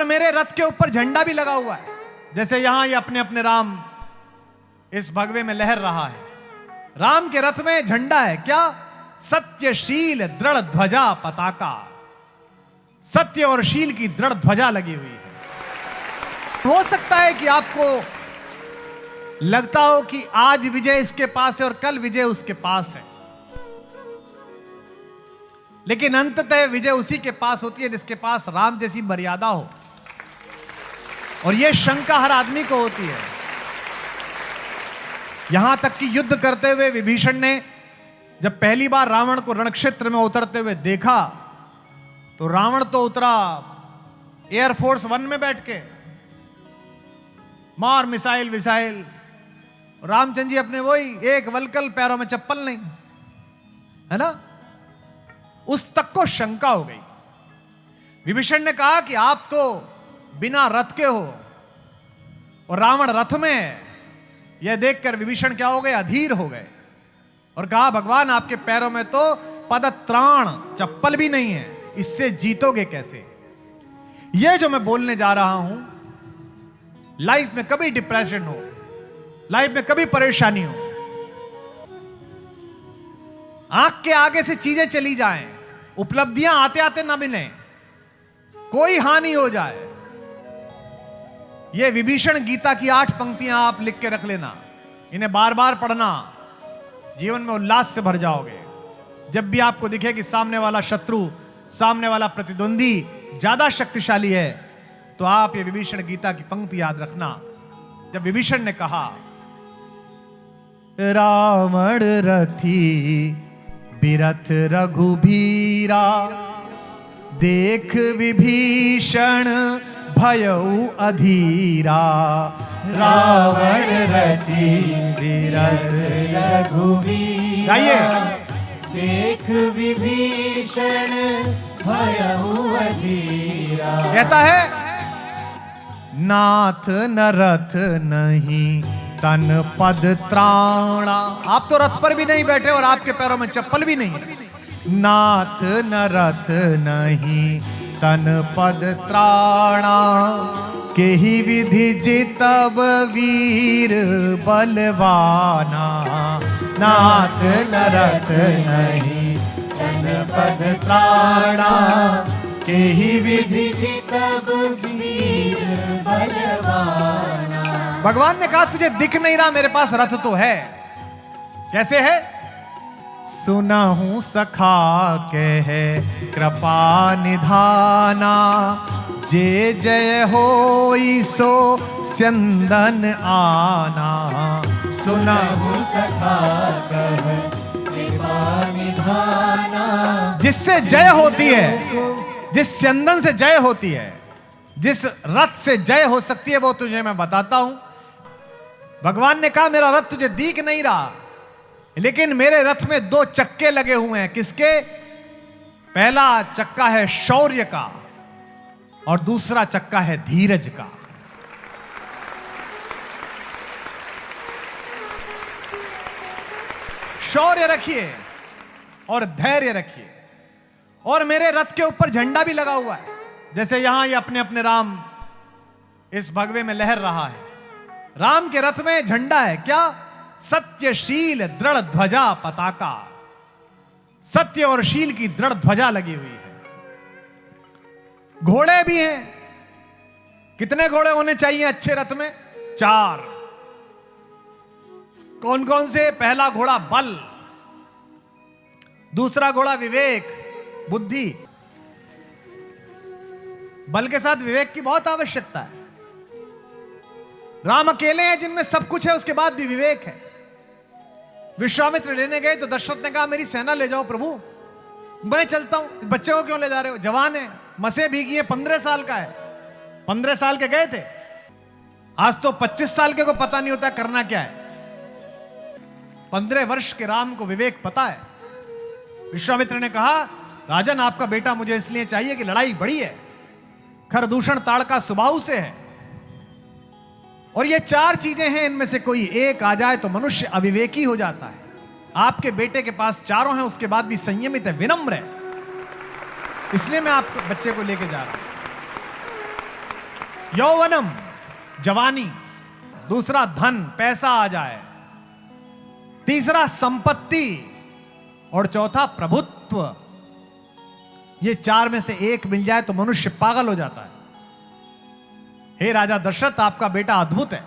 और मेरे रथ के ऊपर झंडा भी लगा हुआ है, जैसे यहां ये अपने अपने राम इस भगवे में लहर रहा है। राम के रथ में झंडा है क्या? सत्यशील दृढ़ ध्वजा पताका, सत्य और शील की दृढ़ ध्वजा लगी हुई है। हो सकता है कि आपको लगता हो कि आज विजय इसके पास है और कल विजय उसके पास है, लेकिन अंततः विजय उसी के पास होती है जिसके पास राम जैसी मर्यादा हो। और यह शंका हर आदमी को होती है। यहां तक कि युद्ध करते हुए विभीषण ने जब पहली बार रावण को रणक्षेत्र में उतरते हुए देखा, तो रावण तो उतरा एयरफोर्स 1 में बैठ के, मार मिसाइल विसाइल। रामचंद्र जी अपने वही एक वलकल, पैरों में चप्पल नहीं, है ना। उस तक को शंका हो गई। विभीषण ने कहा कि आप तो बिना रथ के हो और रावण रथ में है। यह देखकर विभीषण क्या हो गए? अधीर हो गए और कहा, भगवान आपके पैरों में तो पदत्राण चप्पल भी नहीं है, इससे जीतोगे कैसे? यह जो मैं बोलने जा रहा हूं, लाइफ में कभी डिप्रेशन हो, लाइफ में कभी परेशानी हो, आंख के आगे से चीजें चली जाएं, उपलब्धियां आते आते ना मिलें, कोई हानि हो जाए, यह विभीषण गीता की 8 पंक्तियां आप लिख के रख लेना, इन्हें बार बार पढ़ना, जीवन में उल्लास से भर जाओगे। जब भी आपको दिखे कि सामने वाला शत्रु, सामने वाला प्रतिद्वंदी ज्यादा शक्तिशाली है, तो आप ये विभीषण गीता की पंक्ति याद रखना। जब विभीषण ने कहा, रावण रथी बिरथ रघुबीरा, देख विभीषण भयउ अधीरा। रावण रथी बिरथ रघुबीरा, गाइए। देख विभीषण भयउ अधीरा। कहता है, नाथ न रथ नहीं तन पद त्राणा। आप तो रथ पर भी नहीं बैठे और आपके पैरों में चप्पल भी नहीं है। नाथ न रथ नहीं तन पद त्राणा, केहि विधि जितब वीर बलवाना। नाथ न रथ नहीं तन पद त्राणा, केहि विधि जितब वीर बलवाना। भगवान ने कहा, तुझे दिख नहीं रहा, मेरे पास रथ तो है। कैसे है? सुनहूं सखा कहे कृपा निधाना, जे जय होई सो स्यंदन आना। सुनहूं सखा कहे कृपा निधाना, जिससे जय होती है, जिस स्यंदन से जय होती है, जिस रथ से जय हो सकती है, वो तुझे मैं बताता हूं। भगवान ने कहा, मेरा रथ तुझे दिख नहीं रहा, लेकिन मेरे रथ में 2 चक्के लगे हुए हैं। किसके? पहला चक्का है शौर्य का और दूसरा चक्का है धीरज का। शौर्य रखिए और धैर्य रखिए। और मेरे रथ के ऊपर झंडा भी लगा हुआ है, जैसे यहां ये अपने अपने राम इस भगवे में लहर रहा है। राम के रथ में झंडा है क्या? सत्यशील दृढ़ ध्वजा पताका, सत्य और शील की दृढ़ ध्वजा लगी हुई है। घोड़े भी हैं। कितने घोड़े होने चाहिए अच्छे रथ में? 4। कौन कौन से? पहला घोड़ा बल, दूसरा घोड़ा विवेक बुद्धि। बल के साथ विवेक की बहुत आवश्यकता है। राम अकेले हैं जिनमें सब कुछ है, उसके बाद भी विवेक है। विश्वामित्र लेने गए तो दशरथ ने कहा, मेरी सेना ले जाओ प्रभु, मैं चलता हूं। बच्चे को क्यों ले जा रहे हो? जवान है, मसे भीगी है, 15 साल का है। 15 साल के गए थे, आज तो 25 साल के को पता नहीं होता करना क्या है। 15 वर्ष के राम को विवेक पता है। विश्वामित्र ने कहा, राजन आपका बेटा मुझे इसलिए चाहिए कि लड़ाई बड़ी है, खरदूषण ताड़का स्वभाव से है, और ये 4 चीजें हैं, इनमें से कोई एक आ जाए तो मनुष्य अविवेकी हो जाता है। आपके बेटे के पास चारों हैं, उसके बाद भी संयमित है, विनम्र है, इसलिए मैं आपके बच्चे को लेके जा रहा हूं। यौवनम जवानी, दूसरा धन पैसा आ जाए, तीसरा संपत्ति और चौथा प्रभुत्व। ये चार में से एक मिल जाए तो मनुष्य पागल हो जाता है। हे राजा दशरथ, आपका बेटा अद्भुत है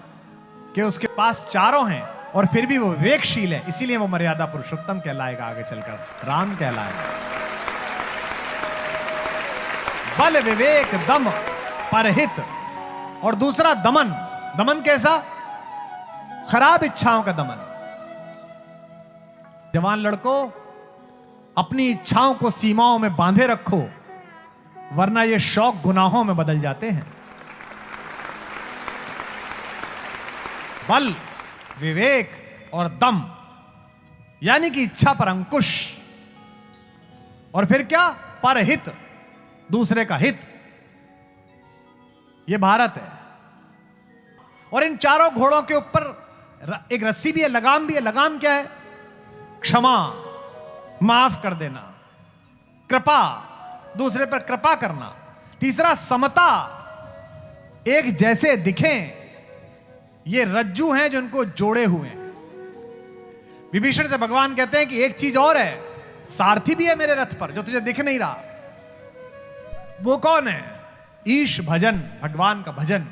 कि उसके पास चारों हैं और फिर भी वो विवेकशील है, इसीलिए वो मर्यादा पुरुषोत्तम कहलाएगा, आगे चलकर राम कहलाएगा। बल विवेक दम परहित, और दूसरा दमन। दमन कैसा? खराब इच्छाओं का दमन। जवान लड़कों, अपनी इच्छाओं को सीमाओं में बांधे रखो, वरना ये शौक गुनाहों में बदल जाते हैं। बल, विवेक और दम, यानी कि इच्छा पर अंकुश, और फिर क्या? परहित, दूसरे का हित। यह भारत है। और इन चारों घोड़ों के ऊपर एक रस्सी भी है, लगाम भी है। लगाम क्या है? क्षमा, माफ कर देना, कृपा, दूसरे पर कृपा करना। तीसरा समता, एक जैसे दिखें। ये रज्जू हैं जो उनको जोड़े हुए हैं। विभीषण से भगवान कहते हैं कि एक चीज और है, सारथी भी है मेरे रथ पर जो तुझे दिख नहीं रहा। वो कौन है? ईश भजन, भगवान का भजन।